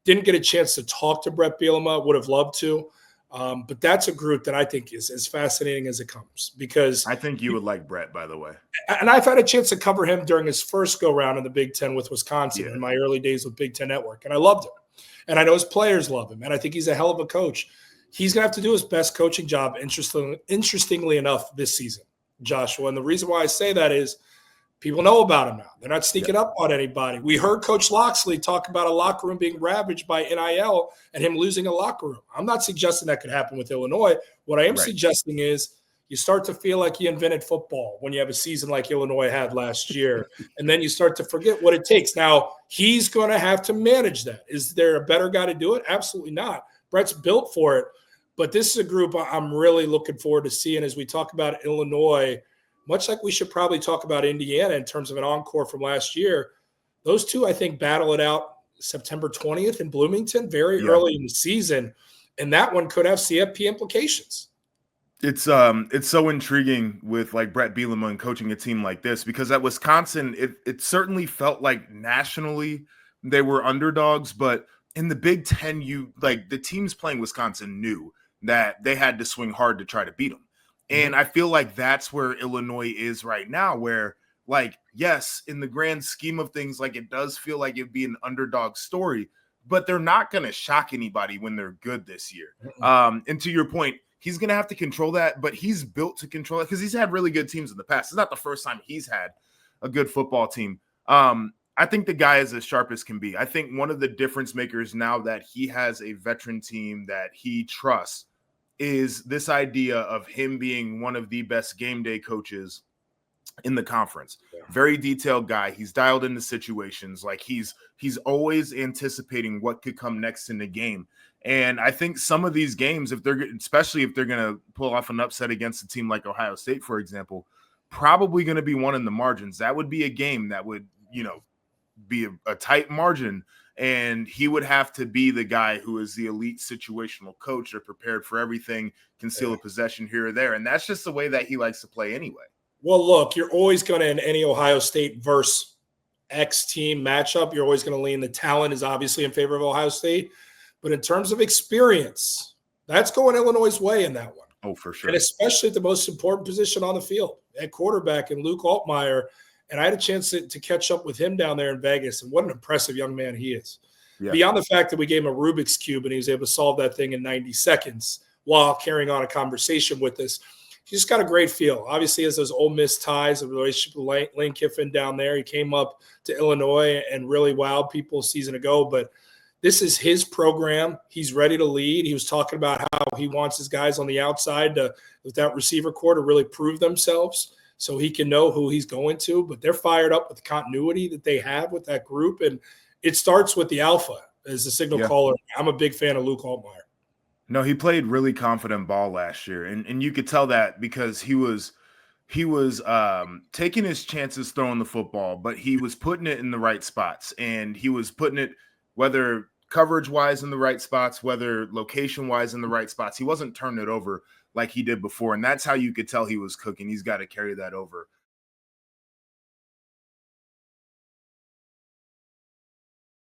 Didn't get a chance to talk to Bret Bielema. Would have loved to. But that's a group that I think is as fascinating as it comes, because I think you would like Bret, by the way. And I've had a chance to cover him during his first go round in the Big Ten with Wisconsin in my early days with Big Ten Network. And I loved him. And I know his players love him. And I think he's a hell of a coach. He's going to have to do his best coaching job, interestingly enough, this season, Joshua. And the reason why I say that is people know about him now. They're not sneaking up on anybody. We heard Coach Loxley talk about a locker room being ravaged by NIL and him losing a locker room. I'm not suggesting that could happen with Illinois. What I am suggesting is you start to feel like you invented football when you have a season like Illinois had last year, and then you start to forget what it takes. Now, he's going to have to manage that. Is there a better guy to do it? Absolutely not. Bret's built for it. But this is a group I'm really looking forward to seeing as we talk about Illinois, much like we should probably talk about Indiana in terms of an encore from last year. Those two, I think, battle it out September 20th in Bloomington, very early in the season, and that one could have CFP implications. It's so intriguing with like Bret Bielema and coaching a team like this, because at Wisconsin, it certainly felt like nationally they were underdogs, but in the Big Ten, the teams playing Wisconsin knew that they had to swing hard to try to beat them. And I feel like that's where Illinois is right now, where, like, yes, in the grand scheme of things, like, it does feel like it'd be an underdog story, but they're not going to shock anybody when they're good this year. And to your point, he's going to have to control that, but he's built to control it because he's had really good teams in the past. It's not the first time he's had a good football team. I think the guy is as sharp as can be. I think one of the difference makers now that he has a veteran team that he trusts is this idea of him being one of the best game day coaches in the conference. Very detailed guy. He's dialed into situations. Like he's always anticipating what could come next in the game. And I think some of these games, especially if they're going to pull off an upset against a team like Ohio State, for example, probably going to be one in the margins. That would be a game that would, be a tight margin. And he would have to be the guy who is the elite situational coach. They're prepared for everything, can steal a possession here or there. And that's just the way that he likes to play anyway. Well, look, you're always going to, in any Ohio State versus X team matchup, you're always going to lean the talent is obviously in favor of Ohio State. But in terms of experience, that's going Illinois' way in that one. Oh, for sure. And especially at the most important position on the field, at quarterback, and Luke Altmaier. And I had a chance to catch up with him down there in Vegas, and what an impressive young man he is. Yeah. Beyond the fact that we gave him a Rubik's Cube and he was able to solve that thing in 90 seconds while carrying on a conversation with us, he just got a great feel. Obviously, has those Ole Miss ties, a relationship with Lane Kiffin down there. He came up to Illinois and really wowed people a season ago, but this is his program. He's ready to lead. He was talking about how he wants his guys on the outside with that receiver core to really prove themselves so he can know who he's going to. But they're fired up with the continuity that they have with that group. And it starts with the alpha as the signal caller. I'm a big fan of Luke Altmaier. No, he played really confident ball last year. And you could tell that because he was taking his chances throwing the football, but he was putting it in the right spots. And he was putting it, whether coverage-wise in the right spots, whether location-wise in the right spots. He wasn't turning it over like he did before, and that's how you could tell he was cooking. He's got to carry that over